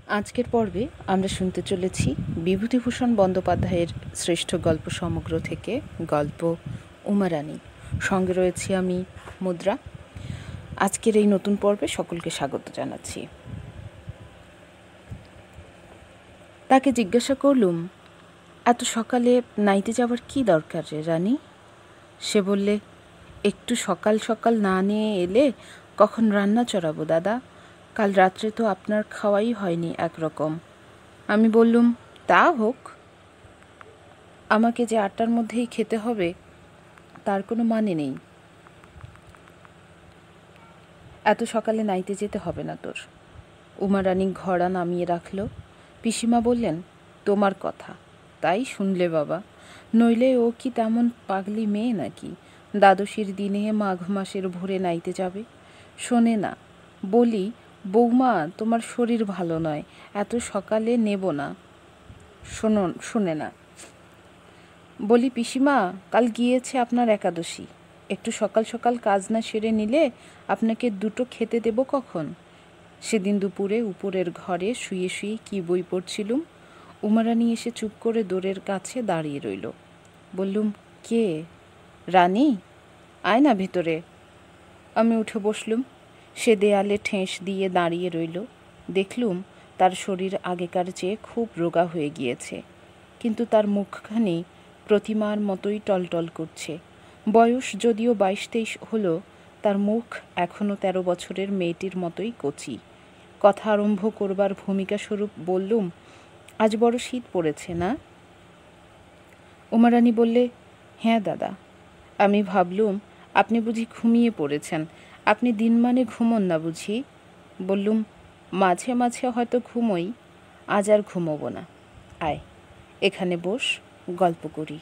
আজকের পর্বে আমরা শুনতে চলেছি বিভূতিভূষণ বন্দ্যোপাধ্যায়ের শ্রেষ্ঠ গল্প সমগ্র থেকে গল্প উমারানী। সঙ্গে রয়েছি আমি মুদ্রা। আজকের এই নতুন পর্বে সকলকে স্বাগত জানাচ্ছি। তাকে জিজ্ঞাসা করলুম, এত সকালে নাইতে যাবার কি দরকার রে রানী? সে বললে, একটু সকাল সকাল না নিয়ে এলে কখন রান্না চড়াবো দাদা? কাল রাত্রে তো আপনার খাওয়াই হয়নি একরকম। আমি বললুম, তা হোক, আমাকে যে 8টার মধ্যেই খেতে হবে তার কোনো মানে নেই। এত সকালে নাইতে যেতে হবে না তোর। উমারানী ঘড়া নামিয়ে রাখল। পিসিমা বললেন, তোমার কথা তাই শুনলে বাবা, নইলে ও কি তেমন পাগলি মেয়ে নাকি দ্বাদশীর দিনে মাঘ মাসের ভোরে নাইতে যাবে? শোনে না, বলি বৌমা তোমার শরীর ভালো নয়, এত সকালে নেব না। শোনে না। বলি পিসিমা, কাল গিয়েছে আপনার একাদশী, একটু সকাল সকাল কাজ না সেরে নিলে আপনাকে দুটো খেতে দেব কখন? সেদিন দুপুরে উপরের ঘরে শুয়ে শুয়ে কি বই পড়ছিলুম, উমারানী এসে চুপ করে দোরের কাছে দাঁড়িয়ে রইল। বললুম, কে? রানী, আয় না ভেতরে। আমি উঠে বসলুম। সে দেয়ালে ঠেস দিয়ে দাঁড়িয়ে রইল। দেখলুম তার শরীর আগেকার চেয়ে খুব রোগা হয়ে গিয়েছে, কিন্তু তার মুখখানি প্রতিমার মতোই টলটল করছে। বয়স যদিও 22-23 হলো, তার মুখ এখনও 13 বছরের মেয়েটির মতোই কচি। কথা আরম্ভ করবার ভূমিকা স্বরূপ বললুম, আজ বড় শীত পড়েছে না? উমারানী বললে, হ্যাঁ দাদা। আমি ভাবলুম আপনি বুঝি ঘুমিয়ে পড়েছেন, আপনি দিনমানে ঘুমোন না বুঝি? বললুম, মাঝে মাঝে হয়তো ঘুমোই, আজ আর ঘুমোবো না। আয় এখানে বস, গল্প করি।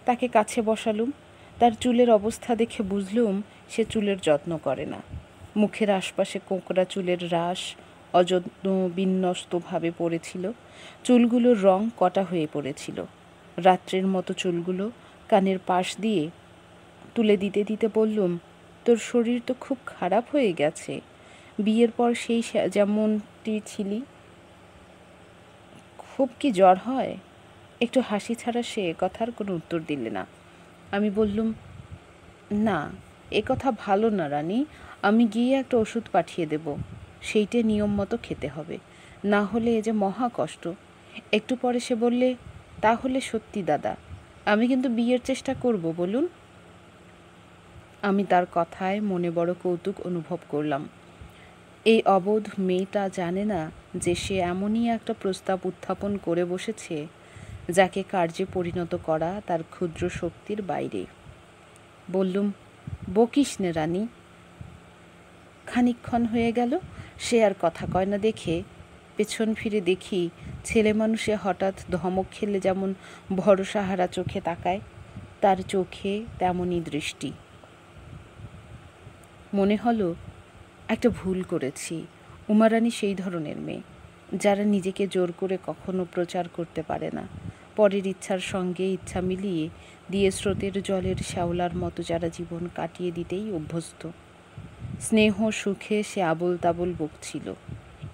তাকে কাছে বসালুম। তার চুলের অবস্থা দেখে বুঝলুম সে চুলের যত্ন করে না। মুখের আশপাশে কোঁকড়া চুলের রাশ অযত্ন বিন্যস্তভাবে পড়েছিল। চুলগুলোর রং কটা হয়ে পড়েছিল। রাত্রের মতো চুলগুলো কানের পাশ দিয়ে তুলে দিতে দিতে বললুম, তোর শরীর তো খুব খারাপ হয়ে গেছে। বিয়ের পর সেই যেমনটি ছিলি। খুব কি জ্বর হয়? একটু হাসি ছাড়া সে কথার কোনো উত্তর দিলে না। আমি বললুম, না, এ কথা ভালো না রানী, আমি গিয়ে একটা ওষুধ পাঠিয়ে দেব, সেইটে নিয়ম মতো খেতে হবে, না হলে এ যে মহা কষ্ট। একটু পরে সে বললে, তাহলে সত্যি দাদা, আমি কিন্তু বিয়ের চেষ্টা করব, বলুন। আমি তার কথায় মনে বড় কৌতুক অনুভব করলাম। এই অবোধ মেয়েটা জানে না যে সে এমনই একটা প্রস্তাব উত্থাপন করে বসেছে যাকে কার্যে পরিণত করা তার ক্ষুদ্র শক্তির বাইরে। বললুম, বকিস নে রানী। খানিকক্ষণ হয়ে গেল, সে আর কথা কয় না দেখে পেছন ফিরে দেখি ছেলে মানুষে হঠাৎ ধমক খেলে যেমন ভরসাহারা চোখে তাকায়, তার চোখে তেমনই দৃষ্টি। মনে হলো একটা ভুল করেছি। উমারানী সেই ধরনের মেয়ে যারা নিজেকে জোর করে কখনো প্রচার করতে পারে না, পরের ইচ্ছার সঙ্গে ইচ্ছা মিলিয়ে দিয়ে স্রোতের জলের শ্যাওলার মতো যারা জীবন কাটিয়ে দিতেই অভ্যস্ত। স্নেহ সুখে সে আবোল তাবোল বকছিল।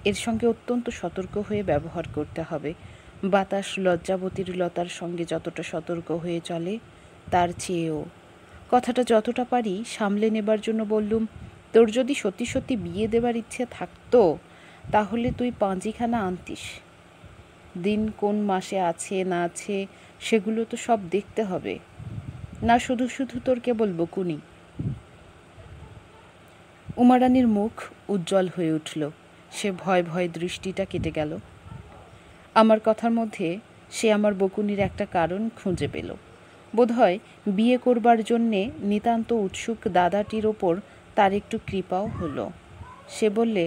এর সঙ্গে অত্যন্ত সতর্ক হয়ে ব্যবহার করতে হবে। বাতাস লজ্জাবতীর লতার সঙ্গে যতটা সতর্ক হয়ে চলে তার চেয়েও। কথাটা যতটা পারি সামলে নেবার জন্য বললুম, তোর যদি সত্যি সত্যি বিয়ে দেবার ইচ্ছে থাকতো তাহলে তুই পাঁজিখানা আনতিস। দিন কোন মাসে আছে না আছে সেগুলো তো সব দেখতে হবে, না শুধু শুধু তোর কেবল বকুনি। উমারানীর মুখ উজ্জ্বল হয়ে উঠল। সে ভয় ভয় দৃষ্টিটা কেটে গেল। আমার কথার মধ্যে সে আমার বকুনির একটা কারণ খুঁজে পেল। বোধহয় বিয়ে করবার জন্যে নিতান্ত উৎসুক দাদাটির ওপর তার একটু কৃপাও হলো। সে বললে,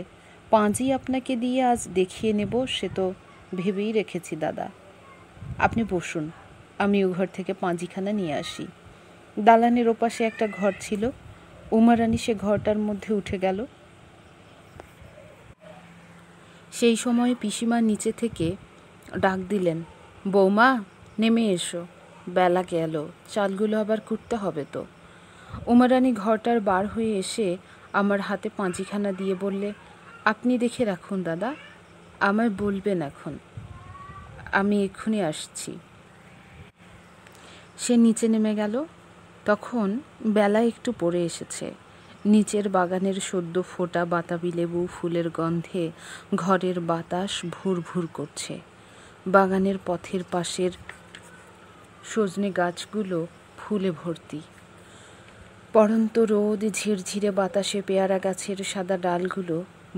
পাঁজি আপনাকে দিয়ে আজ দেখিয়ে নেব, সে তো ভেবেই রেখেছি দাদা। আপনি বসুন, আমি ও ঘর থেকে পাঁজিখানা নিয়ে আসি। দালানের ওপাশে একটা ঘর ছিল। উমারানী সে ঘরটার মধ্যে উঠে গেল। সেই সময় পিসিমা নিচে থেকে ডাক দিলেন, বৌমা নেমে এসো, বেলা গেল, চালগুলো আবার কুটতে হবে তো। উমারানী ঘরটার বার হয়ে এসে আমার হাতে পাঁজিখানা দিয়ে বললে, আপনি দেখে রাখুন দাদা, আমায় বলবেন এখন, আমি এক্ষুনি আসছি। সে নিচে নেমে গেল। তখন বেলা একটু পড়ে এসেছে। নিচের বাগানের সদ্য ফোটা বাতাবি লেবু ফুলের গন্ধে ঘরের বাতাস ভুর ভুর করছে। বাগানের পথের পাশের সজনে গাছগুলো ফুলে ভর্তি। পড়ন্ত রোদ ঝিরঝিরে বাতাসে পেয়ারা গাছের সাদা ডালগুলো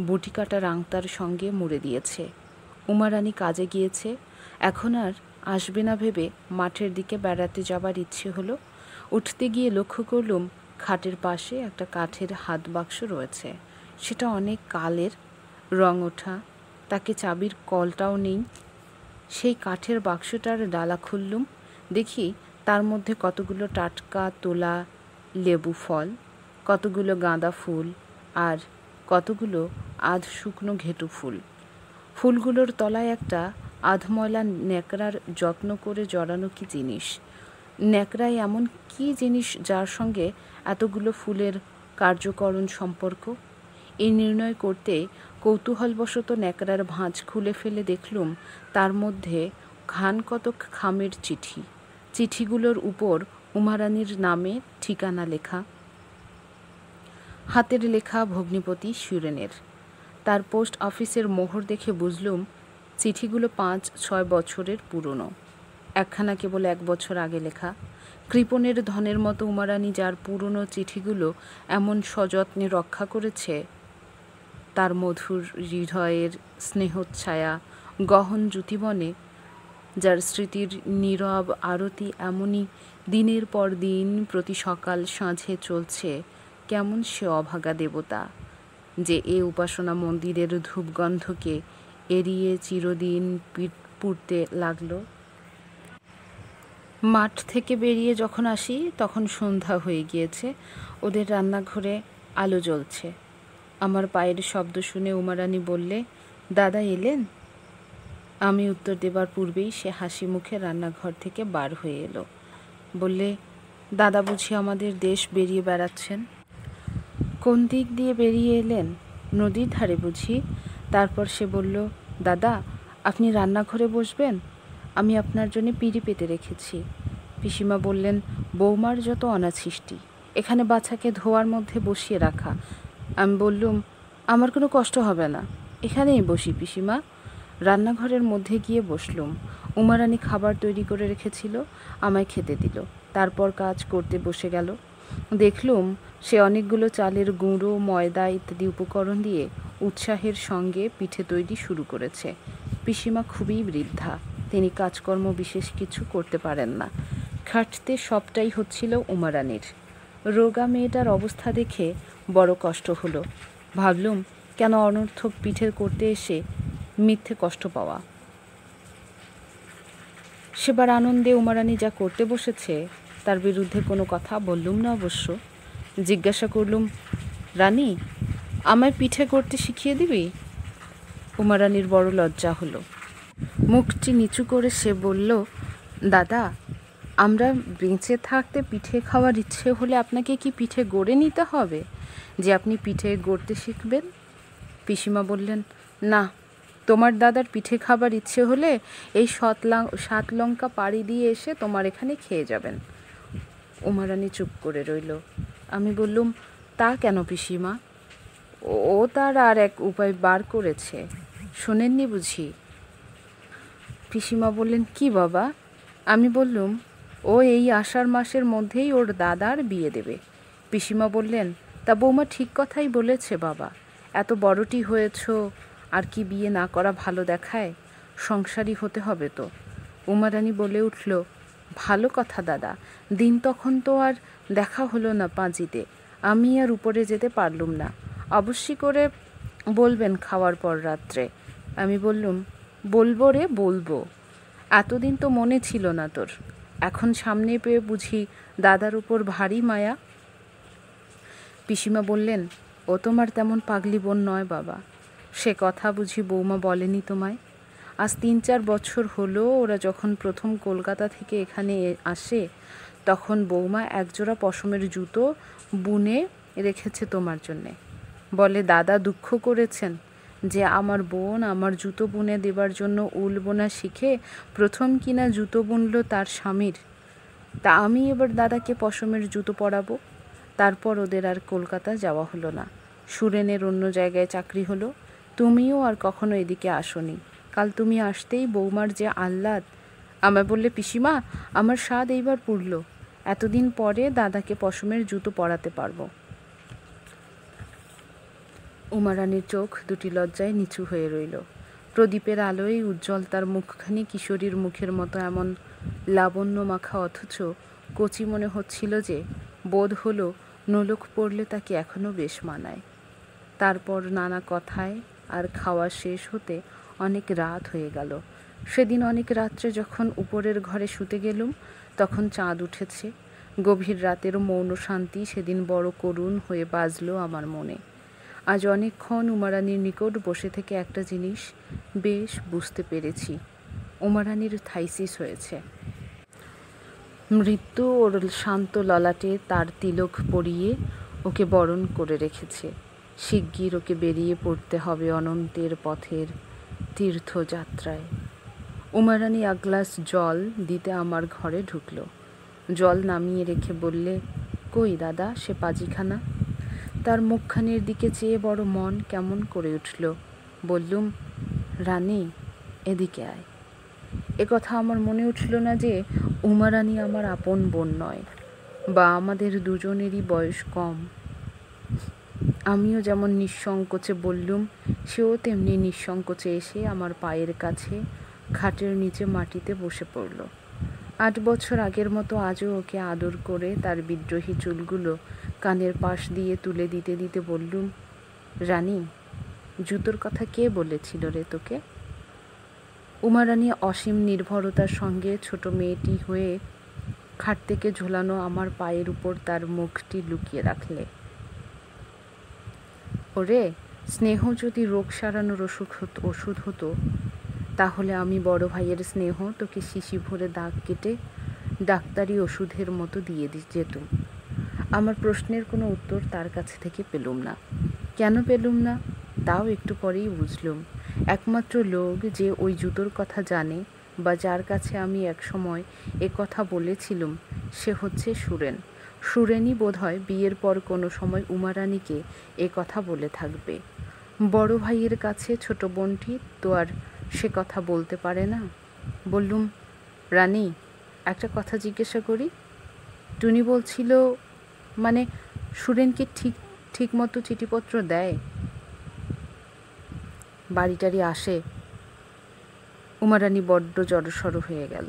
বটি কাটার আংটার সঙ্গে মুড়ে দিয়েছে। উমারানী কাজে গিয়েছে, এখন আর আসবে না ভেবে মাঠের দিকে বেড়াতে যাবার ইচ্ছে হলো। উঠতে গিয়ে লক্ষ্য করলুম খাটের পাশে একটা কাঠের হাত বাক্স রয়েছে। সেটা অনেক কালের, রং ওঠা, তাকে চাবির কলটাও নেই। সেই কাঠের বাক্সটার ডালা খুললুম, দেখি তার মধ্যে কতগুলো টাটকা তোলা লেবু ফল, কতগুলো গাঁদা ফুল আর কতগুলো আধ শুকনো ঘেঁটু ফুল। ফুলগুলোর তলায় একটা আধময়লা ন্যাকড়ার যত্ন করে জড়ানো কি জিনিস। ন্যাকড়ায় এমন কি জিনিস যার সঙ্গে এতগুলো ফুলের কার্যকরণ সম্পর্ক? এই নির্ণয় করতে কৌতূহলবশত ন্যাকড়ার ভাঁজ খুলে ফেলে দেখলুম তার মধ্যে খান কতক খামের চিঠি। চিঠিগুলোর উপর উমারানীর নামে ঠিকানা লেখা, হাতের লেখা ভগ্নিপতি সুরেনের। তার পোস্ট অফিসের মোহর দেখে বুঝলুম চিঠিগুলো 5-6 বছরের পুরনো। একখানা কেবল 1 বছর আগে লেখা। কৃপণের ধনের মতো উমারানী যার পুরনো চিঠিগুলো এমন সযত্নে রক্ষা করেছে, তার মধুর হৃদয়ের স্নেহচ্ছায়া গহন জ্যোতিবনে যার স্মৃতির নীরব আরতি এমনই দিনের পর দিন প্রতি সকাল সাঁঝে চলছে, কেমন সে অভাগা দেবতা যে এ উপাসনা মন্দিরের ধূপগন্ধকে এড়িয়ে চিরদিন পুড়তে লাগল। মাঠ থেকে বেরিয়ে যখন আসি তখন সন্ধ্যা হয়ে গিয়েছে। ওদের রান্নাঘরে আলো জ্বলছে। আমার পায়ের শব্দ শুনে উমারানী বললে, দাদা এলেন? আমি উত্তর দেবার পূর্বেই সে হাসি মুখে রান্নাঘর থেকে বার হয়ে এলো। বললে, দাদা বুঝি আমাদের দেশ বেরিয়ে বেড়াচ্ছেন? কোন দিক দিয়ে বেরিয়ে এলেন? নদীর ধারে বুঝি? তারপর সে বলল, দাদা আপনি রান্নাঘরে বসবেন, আমি আপনার জন্য পিঁড়ি পেতে রেখেছি। পিসিমা বললেন, বৌমার যত অনাছিষ্টি, এখানে বাচ্চাকে ধোয়ার মধ্যে বসিয়ে রাখা। আমি বললুম, আমার কোনো কষ্ট হবে না, এখানেই বসি পিসিমা। রান্নাঘরের মধ্যে গিয়ে বসলুম। উমারানী খাবার তৈরি করে রেখেছিল, আমায় খেতে দিল, তারপর কাজ করতে বসে গেল। দেখলুম সে অনেকগুলো চালের গুঁড়ো, ময়দা ইত্যাদি উপকরণ দিয়ে উৎসাহের সঙ্গে পিঠে তৈরি শুরু করেছে। পিসিমা খুবই বৃদ্ধা, তিনি কাজকর্ম বিশেষ কিছু করতে পারেন না। খাটতে সবটাই হচ্ছিল উমারানীর। রোগা মেয়েটার অবস্থা দেখে বড় কষ্ট হলো। ভাবলুম কেন অনর্থক পিঠে করতে এসে মিথ্যে কষ্ট পাওয়া। সেবার আনন্দে উমারানী যা করতে বসেছে তার বিরুদ্ধে কোনো কথা বললুম না অবশ্য। জিজ্ঞাসা করলুম, রানী আমায় পিঠে করতে শিখিয়ে দিবি? উমারানীর বড় লজ্জা হলো। মুখটি নিচু করে সে বলল, দাদা আমরা বেঁচে থাকতে পিঠে খাওয়ার ইচ্ছে হলে আপনাকে কি পিঠে গড়ে নিতে হবে যে আপনি পিঠে গড়তে শিখবেন? পিসিমা বললেন, না, তোমার দাদার পিঠে খাবার ইচ্ছে হলে এই 7 লঙ্কা পাড়ি দিয়ে এসে তোমার এখানে খেয়ে যাবেন। উমারানী চুপ করে রইল। আমি বললুম, তা কেন পিসিমা? ও তার আর এক উপায় বার করেছে, শোনেননি বুঝি? পিসিমা বললেন, কি বাবা? আমি বললুম, ও এই আষাঢ় মাসের মধ্যেই ওর দাদার বিয়ে দেবে। পিসিমা বললেন, তা বৌমা ঠিক কথাই বলেছে বাবা, এত বড়টি হয়েছ, আর কি বিয়ে না করা ভালো দেখায়? সংসারী হতে হবে তো। উমারানী বলে উঠল, ভালো কথা দাদা, দিন তখন তো আর দেখা হলো না পাঁজিতে, আমি আর উপরে যেতে পারলুম না, অবশ্যই করে বলবেন খাওয়ার পর রাত্রে। আমি বললুম, বলবো রে বলবো, এতদিন তো মনে ছিল না তোর, এখন সামনে পেয়ে বুঝি দাদার উপর ভারী মায়া? পিসিমা বললেন, ও তোমার তেমন পাগলি বোন নয় বাবা, সে কথা বুঝি বৌমা বলেনি তোমায়? আজ 3-4 বছর হলো ওরা যখন প্রথম কলকাতা থেকে এখানে আসে, তখন বৌমা একজোড়া পশমের জুতো বুনে রেখেছে তোমার জন্যে। বলে দাদা দুঃখ করেছেন, যে আমার বোন আমার জুতো বুনে দেবার জন্য উল বোনা শিখে প্রথম কিনা জুতো বুনল তার স্বামীর, তা আমি এবার দাদাকে পশমের জুতো পরাবো। তারপর ওদের আর কলকাতা যাওয়া হলো না। সুরেনের অন্য জায়গায় চাকরি হলো। তুমিও আর কখনো এদিকে আসোনি। কাল তুমি আসতেই বৌমার যে আহ্লাদ! আমায় বললে, পিসিমা, আমার স্বাদ এইবার পুরল, এতদিন পরে দাদাকে পশমের জুতো পরাতে পারবো। উমারানির চোখ দুটি লজ্জায় নিচু হয়ে রইল। প্রদীপের আলোয় উজ্জ্বল তার মুখখানি কিশোরীর মুখের মতো এমন লাবণ্য মাখা, অথচ কচি মনে হচ্ছিল যে বোধ হলো নোলক পড়লে তাকে এখনও বেশ মানায়। তারপর নানা কথায় আর খাওয়া শেষ হতে অনেক রাত হয়ে গেল। সেদিন অনেক রাত্রে যখন উপরের ঘরে শুতে গেলুম, তখন চাঁদ উঠেছে। গভীর রাতের মৌন শান্তি সেদিন বড় করুণ হয়ে বাজল আমার মনে। আজ অনেকক্ষণ উমারানির নিকট বসে থেকে একটা জিনিস বেশ বুঝতে পেরেছি। উমারানির থাইসিস হয়েছে। মৃত্যু ওর শান্ত ললাটে তার তিলক পরিয়ে ওকে বরণ করে রেখেছে। শিগগির ওকে বেরিয়ে পড়তে হবে অনন্তের পথের তীর্থযাত্রায়। উমারানি এক গ্লাস জল দিতে আমার ঘরে ঢুকলো। জল নামিয়ে রেখে বললে, কই দাদা সে পাজিখানা? তার মুখখানির দিকে চেয়ে বড় মন কেমন করে উঠল। বললুম, রানী, এদিকে আয়। কথা আমার মনে উঠল না যে উমারানি আমার আপন বোন নয়, বা আমাদের দুজনেরই বয়স কম। আমিও যেমন নিঃসংকোচে বললুম, সেও তেমনি নিঃসংকোচে এসে আমার পায়ের কাছে খাটের নিচে মাটিতে বসে পড়ল। 8 বছর আগের মতো আজও ওকে আদর করে তার বিদ্রোহী চুলগুলো কানের পাশ দিয়ে তুলে দিতে দিতে বললুম, রানী, জুতোর কথা কে বলেছিল রে তোকে? উমারানি অসীম নির্ভরতার সঙ্গে ছোট মেয়েটি হয়ে খাট থেকে ঝোলানো আমার পায়ের উপর তার মুখটি লুকিয়ে রাখলে। ওরে, স্নেহ যদি রোগ সারানোর ওষুধ হতো, তাহলে আমি বড় ভাইয়ের স্নেহ তোকে শিশি ভরে দাগ কেটে ডাক্তারি ওষুধের মতো দিয়ে যেতুম। আমার প্রশ্নের কোনো উত্তর তার কাছে থেকে পেলুম না। কেন পেলুম না তাও একটু পরেই বুঝলুম। একমাত্র লোক যে ওই জুতোর কথা জানে, বা যার কাছে আমি একসময় কথা বলেছিলুম, সে হচ্ছে সুরেন। সুরেনই বোধহয় বিয়ের পর কোনো সময় উমারানিকে কথা বলে থাকবে। বড় ভাইয়ের কাছে ছোট বোনটি তো আর সে কথা বলতে পারে না। বললুম, রানী, একটা কথা জিজ্ঞাসা করি। টুনি বলছিল, মানে সুরেনকে ঠিক মতো চিঠিপত্র দেয়, বাড়িটারি আসে? উমারানি বড্ড জড়সড় হয়ে গেল।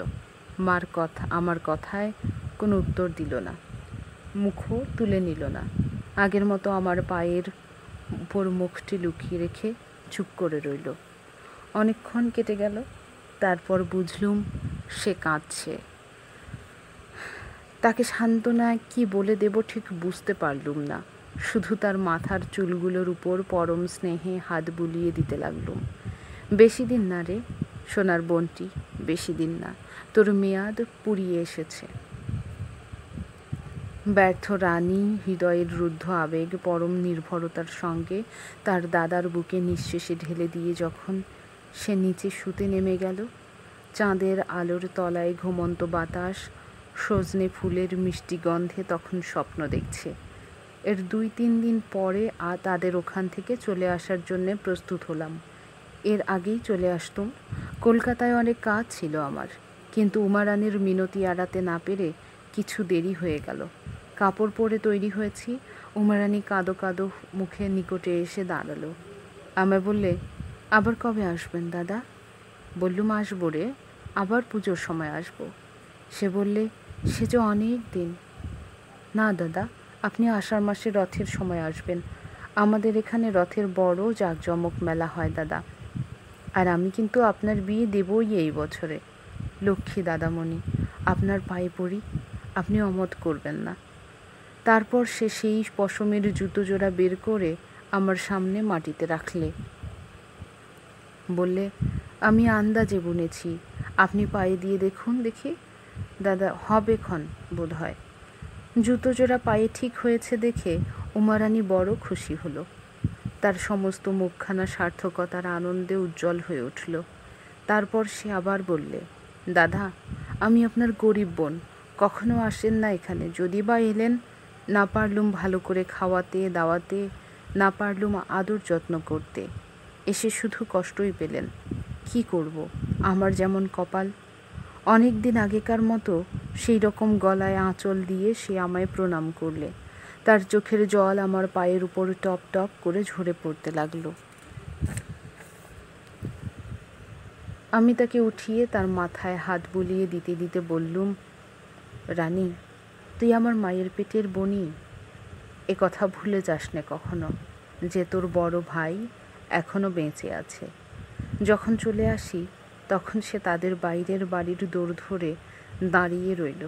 আমার কথায় কোনো উত্তর দিল না, মুখও তুলে নিল না। আগের মতো আমার পায়ের উপর মুখটি লুকিয়ে রেখে চুপ করে রইল। অনেকক্ষণ কেটে গেল। তারপর বুঝলুম সে কাঁদছে। তাকে সান্ত্বনা কি বলে দেব ঠিক বুঝতে পারলুম না। শুধু তার মাথার চুলগুলোর উপর পরম স্নেহে হাত বুলিয়ে দিতে লাগলুম। বেশি দিন না রে সোনার বোনটি, বেশি দিন না, তোর মেয়াদ পুরিয়ে এসেছে। ব্যর্থ রানী হৃদয়ের রুদ্ধ আবেগ পরম নির্ভরতার সঙ্গে তার দাদার বুকে নিঃশেষে ঢেলে দিয়ে যখন সে নিচে শুতে নেমে গেল, চাঁদের আলোর তলায় ঘুমন্ত বাতাস সজনে ফুলের মিষ্টি গন্ধে তখন স্বপ্ন দেখছে। এর 2-3 দিন পরে তাদের ওখান থেকে চলে আসার জন্যে প্রস্তুত হলাম। এর আগেই চলে আসতুম। কলকাতায় অনেক কাজ ছিল আমার, কিন্তু উমারানির মিনতি এড়াতে না পেরে কিছু দেরি হয়ে গেল। কাপড় পরে তৈরি হয়েছি। উমারানি কাঁদো কাঁদো মুখে নিকটে এসে দাঁড়ালো। আমায় বললে, আবার কবে আসবেন দাদা? বললুম, আসবো রে, আবার পুজোর সময় আসবো। সে বললে, সে যে অনেক দিন। না দাদা, আপনি আষাঢ় মাসে রথের সময় আসবেন। আমাদের এখানে রথের বড় জাঁকজমক মেলা হয় দাদা। আর আমি কিন্তু আপনার বিয়ে দেবই এই বছরে। লক্ষ্মী দাদামণি, আপনার পায়ে পড়ি, আপনি অমত করবেন না। তারপর সে সেই পশমের জুতো জোড়া বের করে আমার সামনে মাটিতে রাখলে। বললে, আমি আন্দাজে বুনেছি, আপনি পায়ে দিয়ে দেখুন দেখি। দাদা, হবে ক্ষণ বোধ হয়। জুতো জোড়া পায়ে ঠিক হয়েছে দেখে উমারানি বড় খুশি হলো। তার সমস্ত মুখখানা সার্থকতার আনন্দে উজ্জ্বল হয়ে উঠল। তারপর সে আবার বললে, দাদা, আমি আপনার গরিব বোন, কখনো আসেন না এখানে। যদি বা এলেন, না পারলুম ভালো করে খাওয়াতে দাওয়াতে, না পারলুম আদর যত্ন করতে, এসে শুধু কষ্টই পেলেন। কি করব, আমার যেমন কপাল। অনেক দিন আগেকার মতো সেই রকম গলায় আঁচল দিয়ে সে আমায় প্রণাম করলে। তার চোখের জল আমার পায়ের উপর টপ টপ করে ঝরে পড়তে লাগলো। আমি তাকে উঠিয়ে তার মাথায় হাত বুলিয়ে দিতে দিতে বললুম, রানী, তুই আমার মায়ের পেটের বনি। এ কথা ভুলে যাস না কখনো যে তোর বড় ভাই এখনো বেঁচে আছে। যখন চলে আসি তখন সে তাদের বাইরের বাড়ির দোর ধরে দাঁড়িয়ে রইল।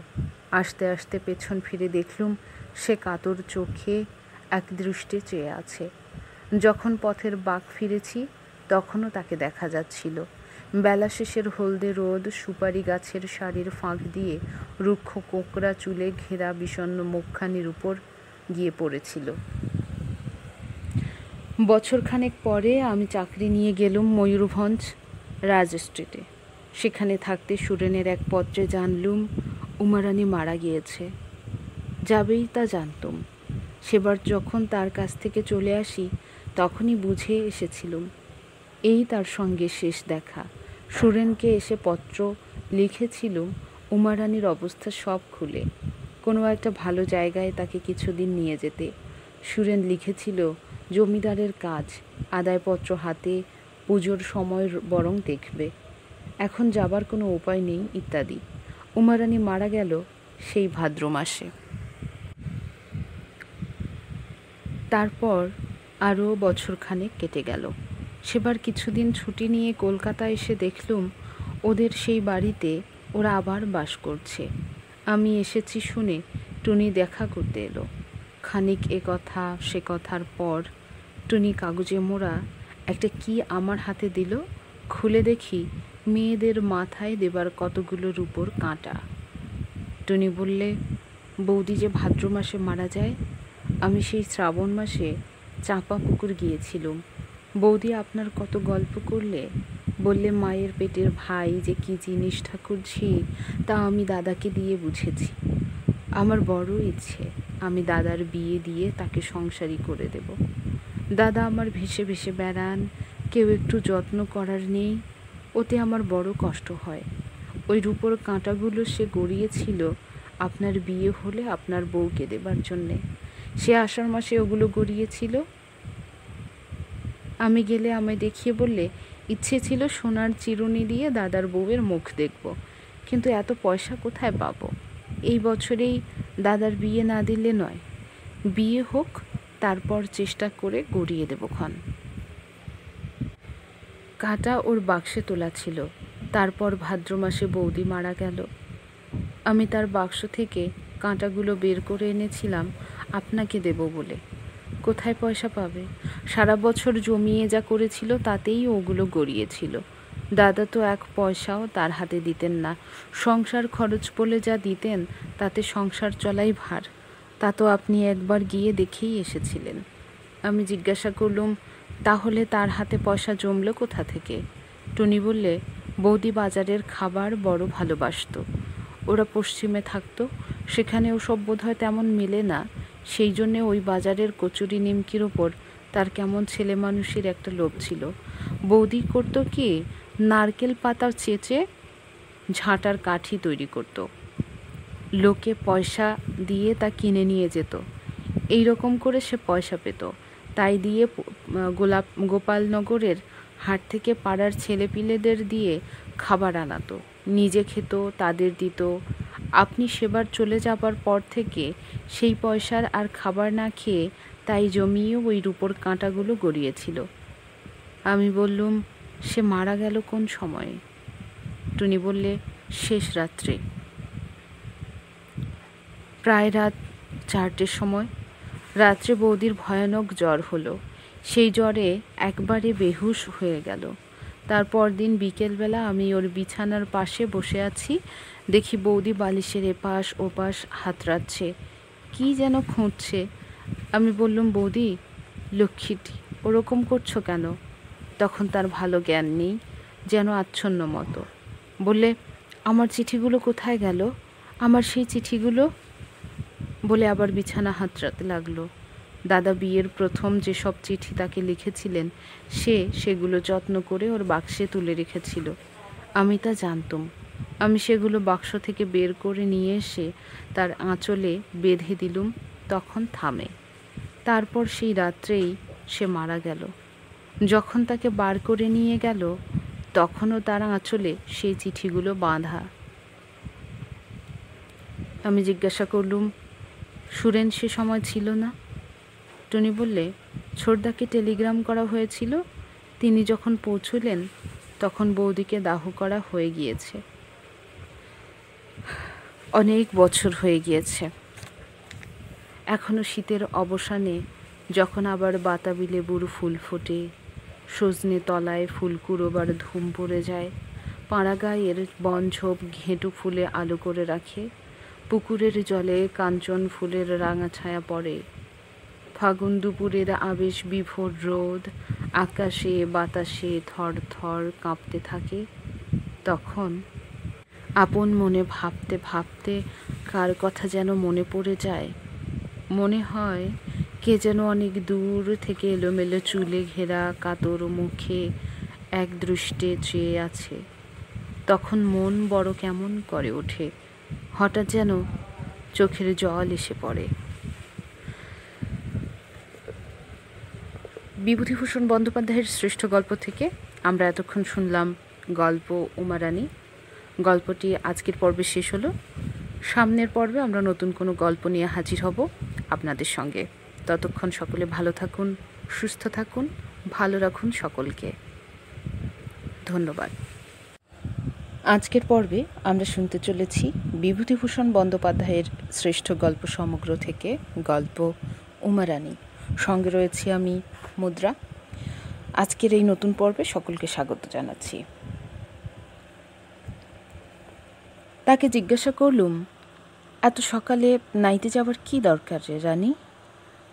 আস্তে আস্তে পেছন ফিরে দেখলুম সে কাতর চোখে এক দৃষ্টে চেয়ে আছে। যখন পথের বাঁক ফিরেছি তখনও তাকে দেখা যাচ্ছিল। বেলা শেষের হলদে রোদ সুপারি গাছের সারির ফাঁক দিয়ে রুক্ষ কোঁকড়া চুলে ঘেরা বিষণ্ণ মুখখানির উপর গিয়ে পড়েছিল। বছরখানেক পরে আমি চাকরি নিয়ে গেলুম ময়ূরভঞ্জ রাজ স্ট্রিটে। সেখানে থাকতে সুরেনের এক পত্রে জানলুম উমারানী মারা গিয়েছে। যাবেই তা জানতুম। সেবার যখন তার কাছ থেকে চলে আসি তখনই বুঝে এসেছিলুম এই তার সঙ্গে শেষ দেখা। সুরেনকে এসে পত্র লিখেছিলুম উমারানীর অবস্থা সব খুলে কোনো একটা ভালো জায়গায় তাকে কিছুদিন নিয়ে যেতে। সুরেন লিখেছিল জমিদারের কাজ, আদায়পত্র হাতে, পুজোর সময় বরং দেখবে, এখন যাবার কোনো উপায় নেই ইত্যাদি। উমারানী মারা গেল সেই ভাদ্র মাসে। তারপর আরও বছরখানেক কেটে গেল। সেবার কিছুদিন ছুটি নিয়ে কলকাতা এসে দেখলুম ওদের সেই বাড়িতে ওরা আবার বাস করছে। আমি এসেছি শুনে টুনি দেখা করতে এলো। খানিক এ কথা সে কথার পর টুনি কাগজে মোড়া একটা কি আমার হাতে দিল। খুলে দেখি মেয়েদের মাথায় দেবার কতগুলো রূপোর কাঁটা। টুনি বললে, বৌদি যে ভাদ্র মাসে মারা যায়, আমি সেই শ্রাবণ মাসে চাঁপা পুকুর গিয়েছিলুম। বৌদি আপনার কত গল্প করলে, বললে মায়ের পেটের ভাই যে কী জিনিস ঠাকুরঝি তা আমি দাদাকে দিয়ে বুঝেছি। আমার বড় ইচ্ছে আমি দাদার বিয়ে দিয়ে তাকে সংসারী করে দেব। দাদা আমার ভেসে ভেসে বেড়ান, কেউ একটু যত্ন করার নেই, ওতে আমার বড় কষ্ট হয়। ওই রূপোর কাঁটাগুলো সে গড়িয়েছিল আপনার বিয়ে হলে আপনার বউকে দেবার জন্যে। সে আষাঢ় মাসে ওগুলো গড়িয়েছিল। আমি গেলে আমায় দেখিয়ে বললে, ইচ্ছে ছিল সোনার চিরুনি দিয়ে দাদার বউয়ের মুখ দেখব, কিন্তু এত পয়সা কোথায় পাবো? এই বছরেই দাদার বিয়ে না দিলে নয়। বিয়ে হোক, তারপর চেষ্টা করে গড়িয়ে দেব ক্ষণ। কাঁটা ওর বাক্সে তোলা ছিল। তারপর ভাদ্র মাসে বৌদি মারা গেল। আমি তার বাক্স থেকে কাঁটাগুলো বের করে এনেছিলাম আপনাকে দেব বলে। কোথায় পয়সা পাবে? সারা বছর জমিয়ে যা করেছিল তাতেই ওগুলো গড়িয়েছিল। দাদা তো এক পয়সাও তার হাতে দিতেন না। সংসার খরচ বলে যা দিতেন তাতে সংসার চলাই ভার। তা তো আপনি একবার গিয়ে দেখেই এসেছিলেন। আমি জিজ্ঞাসা করলুম, তাহলে তার হাতে পয়সা জমলো কোথা থেকে? টুনি বললে, বৌদি বাজারের খাবার বড় ভালোবাসত। ওরা পশ্চিমে থাকতো, সেখানে ওসব বোধহয় তেমন মেলে না। সেই জন্যে ওই বাজারের কচুরি নিমকির ওপর তার কেমন ছেলে মানুষের একটা লোভ ছিল। বৌদি করতো কি, নারকেল পাতা চেঁচে ঝাঁটার কাঠি তৈরি করত। লোকে পয়সা দিয়ে তা কিনে নিয়ে যেত। এই রকম করে সে পয়সা পেত। তাই দিয়ে গোপালনগরের হাট থেকে পাড়ার ছেলেপিলেদের দিয়ে খাবার আনাতো, নিজে খেত, তাদের দিত। আপনি সেবার চলে যাবার পর থেকে সেই পয়সার আর খাবার না খেয়ে তাই জমিয়ে ওই রূপোর কাঁটাগুলো গড়িয়েছিল। আমি বললুম, সে মারা গেল কোন সময়ে? টুনি বললে, শেষ রাত্রে, প্রায় রাত 4টের সময়। রাত্রে বৌদির ভয়ানক জ্বর হলো। সেই জ্বরে একবারে বেহুশ হয়ে গেল। তারপর দিন বিকেলবেলা আমি ওর বিছানার পাশে বসে আছি, দেখি বৌদি বালিশের এপাশ ওপাশ হাতড়াচ্ছে, কি যেন খুঁজছে। আমি বললুম, বৌদি, লক্ষ্মীটি ওরকম করছো কেন? তখন তার ভালো জ্ঞান নেই, যেন আচ্ছন্ন মতো। বললে, আমার চিঠিগুলো কোথায় গেল? আমার সেই চিঠিগুলো? বলে আবার বিছানা হাতড়াতে লাগলো। দাদা বিয়ের প্রথম যেসব চিঠি তাকে লিখেছিলেন সেগুলো যত্ন করে ওর বাক্সে তুলে রেখেছিল। আমি তা জানতুম। আমি সেগুলো বাক্স থেকে বের করে নিয়ে এসে তার আঁচলে বেঁধে দিলুম। তখন থামে। তারপর সেই রাত্রেই সে মারা গেল। যখন তাকে বার করে নিয়ে গেল, তখনও তার আঁচলে সেই চিঠিগুলো বাঁধা। আমি জিজ্ঞাসা করলুম, সুরেন সে সময় ছিল না? টনি বললে, ছোটদাকে টেলিগ্রাম করা হয়েছিল। তিনি যখন পৌঁছলেন তখন বৌদিকে দাহ করা হয়ে গিয়েছে। অনেক বছর হয়ে গিয়েছে। এখনো শীতের অবসানে যখন আবার বাতাবি লেবুর ফুল ফোটে, সজনে তলায় ফুল কুড়োবার ধুম পড়ে যায়, পাড়াগাঁয়ের বনঝোপ ঘেঁটু ফুলে আলো করে রাখে, পুকুরের জলে কাঞ্চন ফুলের রাঙা ছায়া পড়ে, ফাগুন দুপুরের আবেশ বিভোর রোদ আকাশে বাতাসে থর থর কাঁপতে থাকে, তখন আপন মনে ভাবতে ভাবতে কার কথা যেন মনে পড়ে যায়। মনে হয় কে যেন অনেক দূর থেকে এলোমেলো চুলে ঘেরা কাতর মুখে এক দৃষ্টে চেয়ে আছে। তখন মন বড় কেমন করে ওঠে, হঠাৎ যেন চোখের জল এসে পড়ে। বিভূতিভূষণ বন্দ্যোপাধ্যায়ের শ্রেষ্ঠ গল্প থেকে আমরা এতক্ষণ শুনলাম গল্প উমারানী। গল্পটি আজকের পর্বে শেষ হলো। সামনের পর্বে আমরা নতুন কোনো গল্প নিয়ে হাজির হব আপনাদের সঙ্গে। ততক্ষণ সকলে ভালো থাকুন, সুস্থ থাকুন, ভালো রাখুন সকলকে। ধন্যবাদ। আজকের পর্বে আমরা শুনতে চলেছি বিভূতিভূষণ বন্দ্যোপাধ্যায়ের শ্রেষ্ঠ গল্প সমগ্র থেকে গল্প উমারানী। সঙ্গে রয়েছি আমি মুদ্রা। আজকের এই নতুন পর্বে সকলকে স্বাগত জানাচ্ছি। তাকে জিজ্ঞাসা করলুম, এত সকালে নাইতে যাবার কি দরকার রে রানী?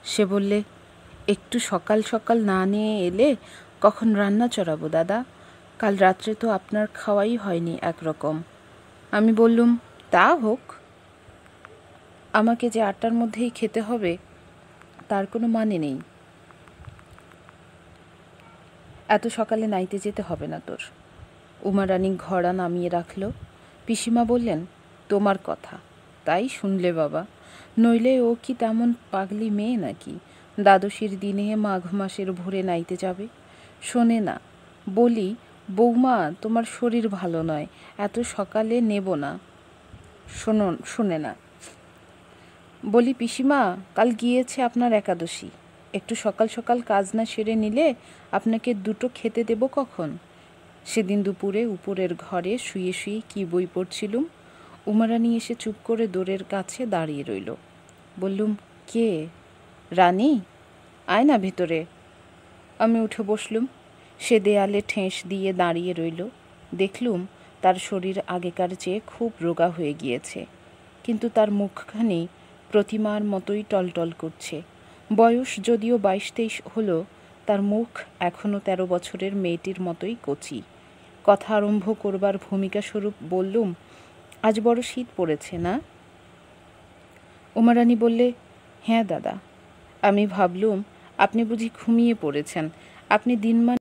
সে বললে, একটু সকাল সকাল না নিয়ে এলে কখন রান্না চড়াবো দাদা? কাল রাত্রে তো আপনার খাওয়াই হয়নি একরকম। আমি বললুম, তা হোক, আমাকে যে 8টার মধ্যেই খেতে হবে তার কোনো মানে নেই। এত সকালে নাইতে যেতে হবে না তোর। উমারানী ঘড়া নামিয়ে রাখল। পিসিমা বললেন, তোমার কথা, তাই শুনলে বাবা। নইলে ও কি তেমন পাগলি মেয়ে নাকি দ্বাদশীর দিনে মাঘ মাসের ভোরে নাইতে যাবে? শোনে না। বলি, বৌমা তোমার শরীর ভালো নয়, এত সকালে নেব না। শোনে না। বলি, পিসিমা কাল গিয়েছে আপনার একাদশী, একটু সকাল সকাল কাজ না সেরে নিলে আপনাকে দুটো খেতে দেব কখন? সেদিন দুপুরে উপরের ঘরে শুয়ে শুয়ে কি বই পড়ছিলুম, উমারানী এসে চুপ করে দোরের কাছে দাঁড়িয়ে রইল। বললুম, কে? রানী, আয় না ভেতরে। আমি উঠে বসলুম। সে দেয়ালে ঠেস দিয়ে দাঁড়িয়ে রইল। দেখলুম তার শরীর আগেকার চেয়ে খুব রোগা হয়ে গিয়েছে, কিন্তু তার মুখখানি প্রতিমার মতোই টলটল করছে। বয়স যদিও 22-23 হলো, তার মুখ এখনও 13 বছরের মেয়েটির মতোই কচি। কথা আরম্ভ করবার ভূমিকা স্বরূপ বললুম, আজ বড় শীত পড়েছে না? উমারানী বললে, হ্যাঁ দাদা। আমি ভাবলুম আপনি বুঝি ঘুমিয়ে পড়েছেন। আপনি দিনমান